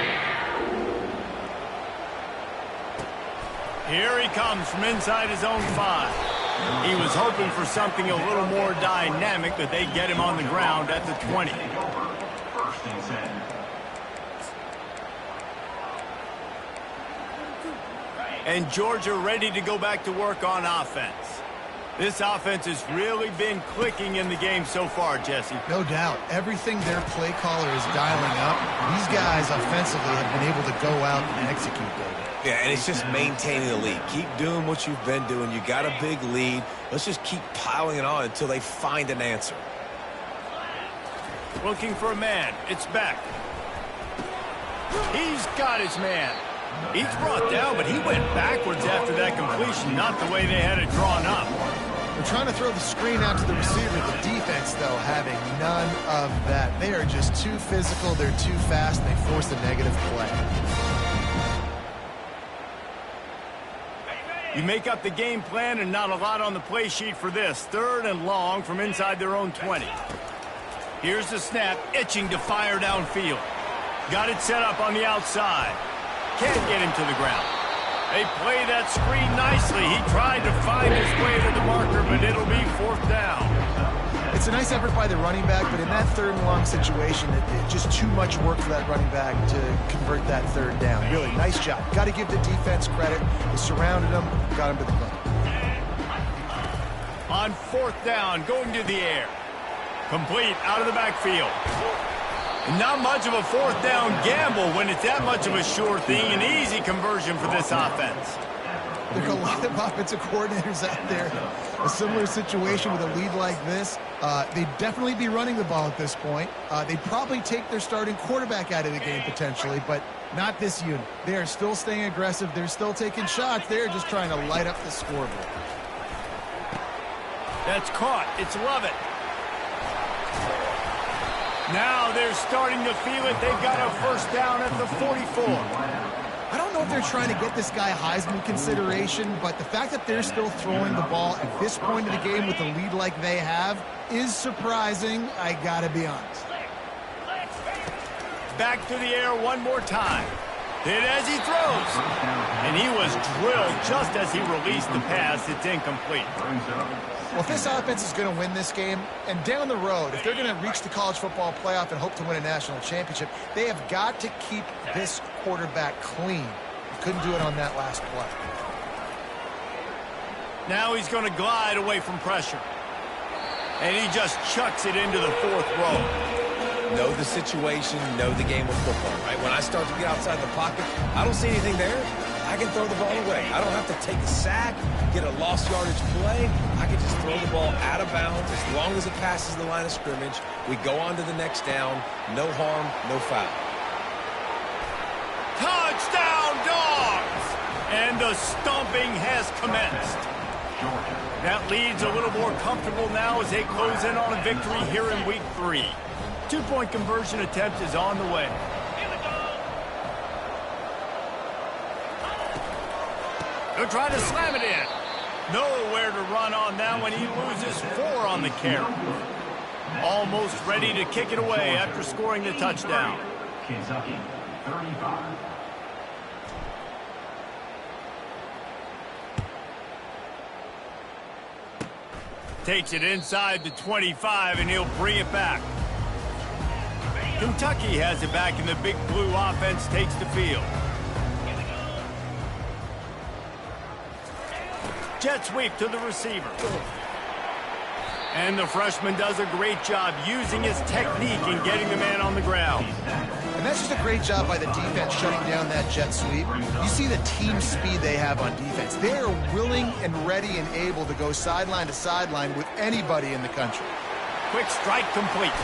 Here he comes from inside his own 5. He was hoping for something a little more dynamic, but they get him on the ground at the 20. First and 10. And Georgia ready to go back to work on offense. This offense has really been clicking in the game so far, Jesse. No doubt. Everything their play caller is dialing up, these guys offensively have been able to go out and execute, David. Yeah, and it's just maintaining the lead. Keep doing what you've been doing. You got a big lead. Let's just keep piling it on until they find an answer. Looking for a man. It's back. He's got his man. He's brought down, but he went backwards after that completion, not the way they had it drawn up. They're trying to throw the screen out to the receiver. The defense, though, having none of that. They are just too physical. They're too fast, and they force a negative play. You make up the game plan and not a lot on the play sheet for this. 3rd and long from inside their own 20. Here's the snap, itching to fire downfield. Got it set up on the outside. Can't get him to the ground. They play that screen nicely. He tried to find his way to the marker, but it'll be 4th down. It's a nice effort by the running back, but in that 3rd and long situation, it's just too much work for that running back to convert that 3rd down. Really, nice job. Got to give the defense credit. They surrounded him, got him to the ground. On 4th down, going to the air. Complete out of the backfield. Not much of a 4th down gamble when it's that much of a sure thing. An easy conversion for this offense. There are a lot of offensive coordinators out there. A similar situation with a lead like this. They'd definitely be running the ball at this point. They'd probably take their starting quarterback out of the game potentially, but not this unit. They are still staying aggressive. They're still taking shots. They're just trying to light up the scoreboard. That's caught. It's Lovett. Now they're starting to feel it. They've got a 1st down at the 44. I don't know if they're trying to get this guy Heisman consideration, but the fact that they're still throwing the ball at this point of the game with a lead like they have is surprising, I gotta be honest. Back to the air one more time. Hit as he throws. And he was drilled just as he released the pass. It's incomplete. Well, if this offense is going to win this game, and down the road, if they're going to reach the college football playoff and hope to win a national championship, they have got to keep this quarterback clean. He couldn't do it on that last play. Now he's going to glide away from pressure. And he just chucks it into the 4th row. Know the situation, know the game of football, right? When I start to get outside the pocket, I don't see anything there. I can throw the ball away. I don't have to take a sack, get a lost yardage play. I can just throw the ball out of bounds as long as it passes the line of scrimmage. We go on to the next down. No harm, no foul. Touchdown, Dogs! And the stomping has commenced. That lead's a little more comfortable now as they close in on a victory here in Week 3. 2-point conversion attempt is on the way. They'll try to slam it in. Nowhere to run on that one. He loses 4 on the carry. Almost ready to kick it away after scoring the touchdown. Kentucky, 35. Takes it inside the 25, and he'll bring it back. Kentucky has it back, and the Big Blue offense takes the field. Jet sweep to the receiver. And the freshman does a great job using his technique and getting the man on the ground. And that's just a great job by the defense shutting down that jet sweep. You see the team speed they have on defense. They are willing and ready and able to go sideline to sideline with anybody in the country. Quick strike complete.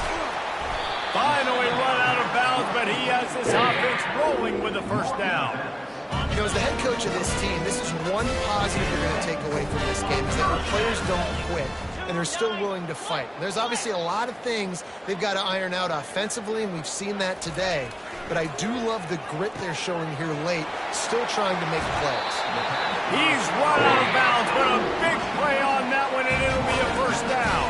Finally run out of bounds, but he has this offense rolling with the 1st down. You know, as the head coach of this team, this is one positive you're going to take away from this game, is that the players don't quit, and they're still willing to fight. There's obviously a lot of things they've got to iron out offensively, and we've seen that today. but I do love the grit they're showing here late, still trying to make plays. He's run out of bounds, but a big play on that one, and it'll be a first down.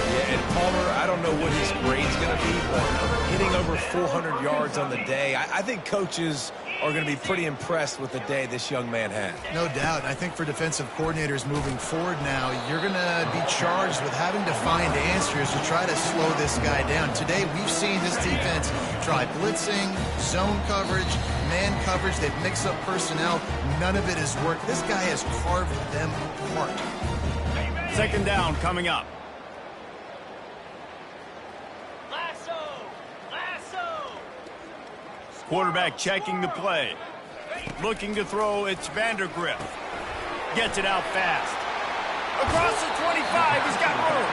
Yeah, and Palmer, I don't know what his grade's going to be, but hitting over 400 yards on the day, I think coaches are going to be pretty impressed with the day this young man had. No doubt. I think for defensive coordinators moving forward now, you're going to be charged with having to find answers to try to slow this guy down. Today, we've seen this defense try blitzing, zone coverage, man coverage. They've mixed up personnel. None of it has worked. This guy has carved them apart. Second down coming up. Quarterback checking the play. Looking to throw, it's Vandergrift. Gets it out fast. Across the 25, he's got room.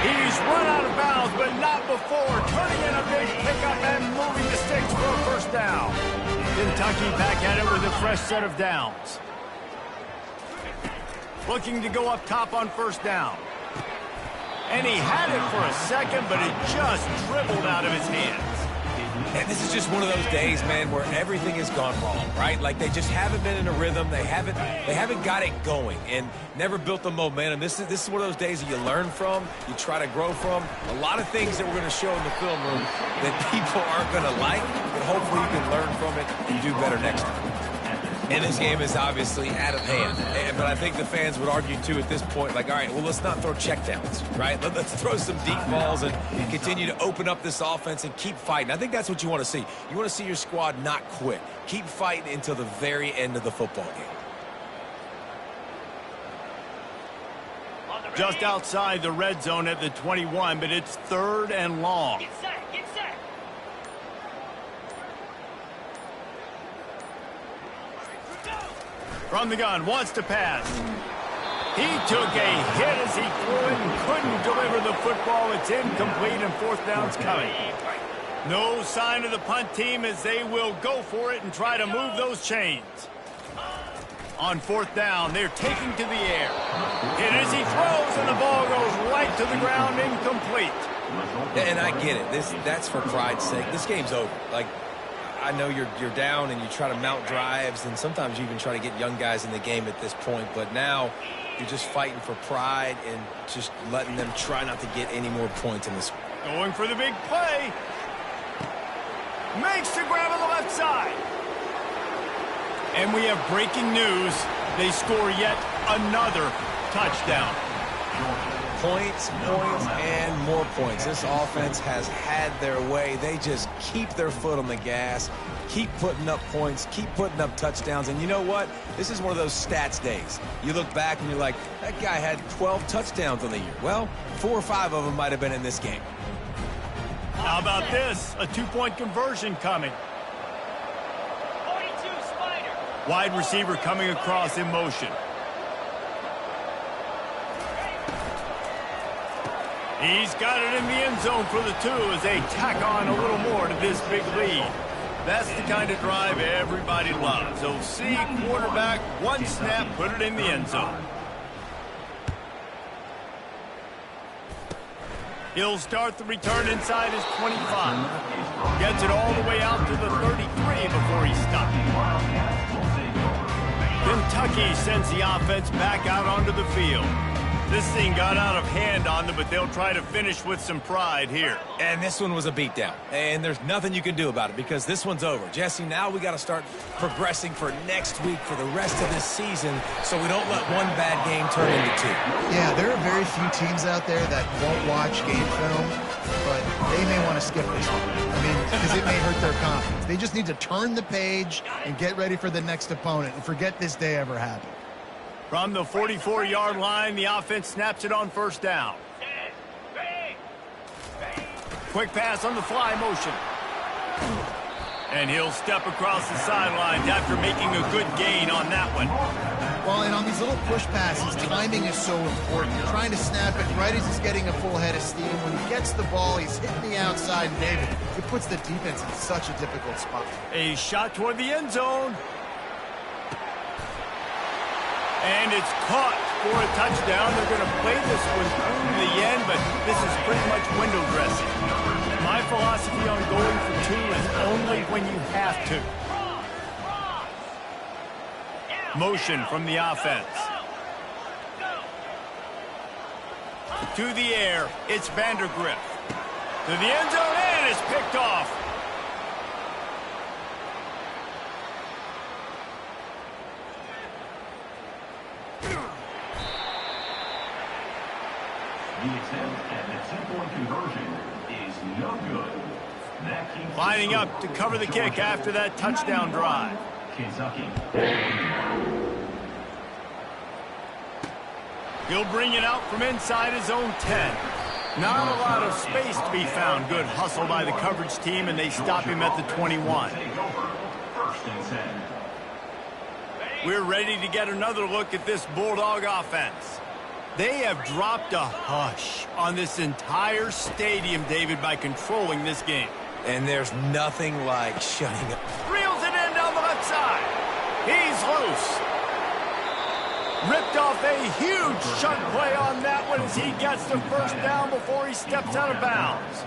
He's run out of bounds, but not before. Turning in a big pickup and moving the sticks for a first down. Kentucky back at it with a fresh set of downs. Looking to go up top on first down. And he had it for a second, but it just dribbled out of his hands. And this is just one of those days, man, where everything has gone wrong, right? Like they just haven't been in a rhythm. They haven't got it going and never built the momentum. This is one of those days that you learn from, you try to grow from. A lot of things that we're going to show in the film room that people aren't going to like, but hopefully you can learn from it and do better next time. And this game is obviously out of hand. But I think the fans would argue, too, at this point, like, all right, well, let's not throw checkdowns, right? Let's throw some deep balls and continue to open up this offense and keep fighting. I think that's what you want to see. You want to see your squad not quit. Keep fighting until the very end of the football game. Just outside the red zone at the 21, but it's third and long. Get set, get set. From the gun, wants to pass. He took a hit as he threw it and couldn't deliver the football. It's incomplete and fourth down's coming. No sign of the punt team as they will go for it and try to move those chains. On fourth down, they're taking to the air. Hit as he throws, and the ball goes right to the ground, incomplete. And I get it. That's for pride's sake. This game's over. Like, I know you're down and you try to mount drives, and sometimes you even try to get young guys in the game at this point. But now you're just fighting for pride and just letting them try not to get any more points in this one. Going for the big play. Makes the grab on the left side. And we have breaking news. They score yet another touchdown. Points, and more points. This offense has had their way. They just keep their foot on the gas, keep putting up points, keep putting up touchdowns. And you know what? This is one of those stats days. You look back and you're like, that guy had 12 touchdowns on the year. Well, 4 or 5 of them might have been in this game. How about this? A 2-point conversion coming. 42 Spider. Wide receiver coming across in motion. He's got it in the end zone for the 2 as they tack on a little more to this big lead. That's the kind of drive everybody loves. OC quarterback, one snap, put it in the end zone. He'll start the return inside his 25. Gets it all the way out to the 33 before he stopped. Kentucky sends the offense back out onto the field. This thing got out of hand on them, but they'll try to finish with some pride here. And this one was a beatdown. And there's nothing you can do about it because this one's over. Jesse, now we got to start progressing for next week for the rest of this season so we don't let one bad game turn into 2. Yeah, there are very few teams out there that won't watch game film, but they may want to skip this one. I mean, because it may hurt their confidence. They just need to turn the page and get ready for the next opponent and forget this day ever happened. From the 44-yard line, the offense snaps it on first down. Quick pass on the fly motion. And he'll step across the sidelines after making a good gain on that one. Well, and on these little push passes, timing is so important. You're trying to snap it right as he's getting a full head of steam. When he gets the ball, he's hitting the outside, and David, it puts the defense in such a difficult spot. A shot toward the end zone. And it's caught for a touchdown. They're going to play this one through the end, but this is pretty much window dressing. My philosophy on going for 2 to and only when you have to. Motion from the offense. To the air, it's Vandergriff. To the end zone, and it's picked off. The attempt at the two-point conversion is no good. That keeps Lining up to cover the kick after that touchdown drive. Kentucky. He'll bring it out from inside his own 10. Not a lot of space to be found. Good hustle by the coverage team, and they stop him at the 21. Take over. First and 10. We're ready to get another look at this Bulldog offense. They have dropped a hush on this entire stadium, David, by controlling this game. And there's nothing like shutting up. Reels it in down the left side. He's loose. Ripped off a huge chunk play on that one as he gets the first down before he steps out of bounds.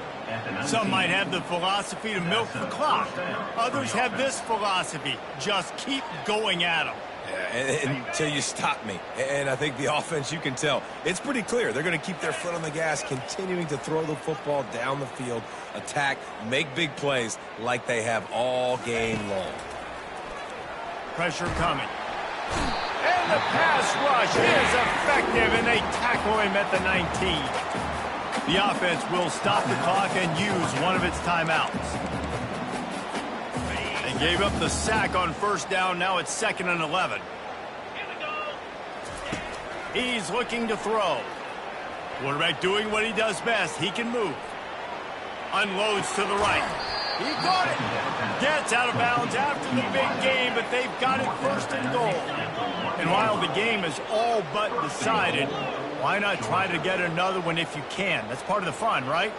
Some might have the philosophy to milk the clock. Others have this philosophy: just keep going at them. Yeah, until you stop me. And I think the offense, you can tell, it's pretty clear. They're going to keep their foot on the gas, continuing to throw the football down the field, attack, make big plays like they have all game long. Pressure coming. And the pass rush is effective, and they tackle him at the 19. The offense will stop the clock and use one of its timeouts. They gave up the sack on first down. Now it's 2nd and 11. He's looking to throw. Quarterback doing what he does best. He can move. Unloads to the right. He caught it. Gets out of bounds after the big game, but they've got it 1st and goal. And while the game is all but decided, why not try to get another one if you can? That's part of the fun, right?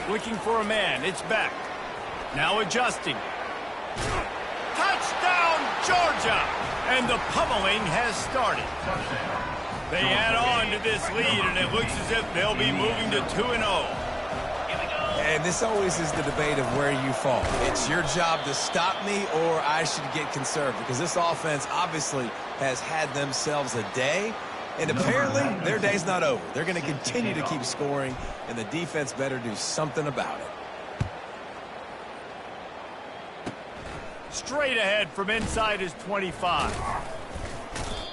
Looking for a man. It's Beck. Now adjusting. Touchdown, Georgia! And the pummeling has started. They add on to this lead, and it looks as if they'll be moving to 2-0. And this always is the debate of where you fall. It's your job to stop me, or I should get conserved, because this offense obviously has had themselves a day, and apparently their day's not over. They're going to continue to keep scoring, and the defense better do something about it. Straight ahead from inside his 25.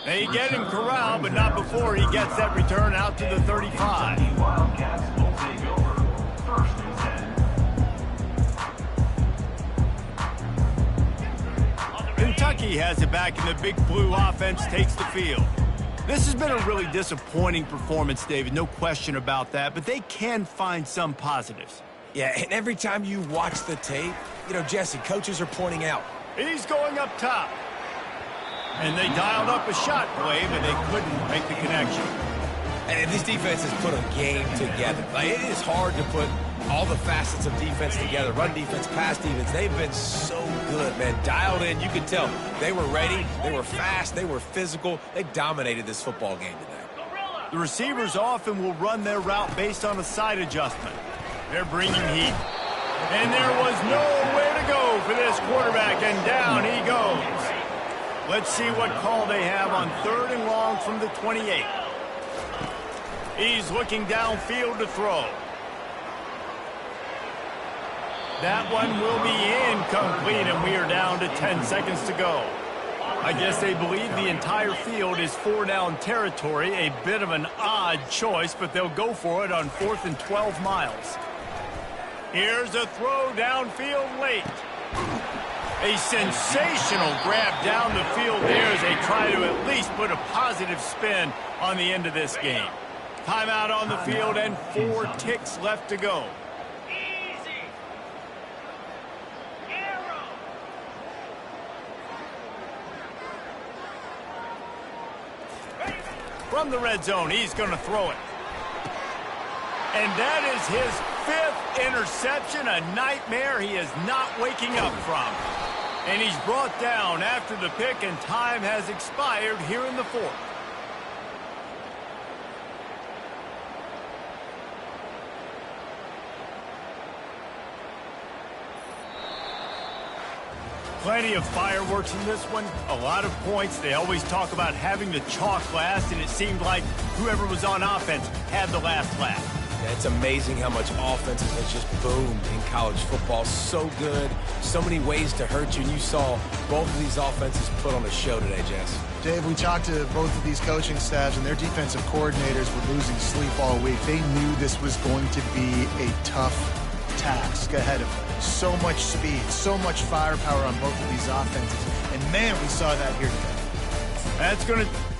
They get him corralled, but not before he gets that return out to the 35. Wildcats will take over. 1st and 10. Kentucky has it back, and the big blue offense takes the field. This has been a really disappointing performance, David. No question about that, but they can find some positives. Yeah, and every time you watch the tape, you know, Jesse, coaches are pointing out. He's going up top. And they dialed up a shot play, but they couldn't make the connection. And these defenses put a game together. Like, it is hard to put all the facets of defense together. Run defense, pass defense. They've been so good, man. Dialed in. You could tell they were ready. They were fast. They were physical. They dominated this football game today. The receivers often will run their route based on a side adjustment. They're bringing heat. And there was nowhere to go for this quarterback, and down he goes. Let's see what call they have on 3rd and long from the 28. He's looking downfield to throw. That one will be incomplete, and we are down to 10 seconds to go. I guess they believe the entire field is 4-down territory. A bit of an odd choice, but they'll go for it on 4th and 12 miles. Here's a throw downfield late. A sensational grab down the field there as they try to at least put a positive spin on the end of this game. Timeout on the field and 4 ticks left to go. From the red zone, he's going to throw it. And that is his 5th interception, a nightmare he is not waking up from. And he's brought down after the pick, and time has expired here in the 4th. Plenty of fireworks in this one, a lot of points. They always talk about having the chalk last, and it seemed like whoever was on offense had the last laugh. Yeah, it's amazing how much offenses have just boomed in college football. So good, so many ways to hurt you, and you saw both of these offenses put on a show today, Jess. Dave, we talked to both of these coaching staffs, and their defensive coordinators were losing sleep all week. They knew this was going to be a tough task ahead of them. So much speed, so much firepower on both of these offenses. And, man, we saw that here today. That's going to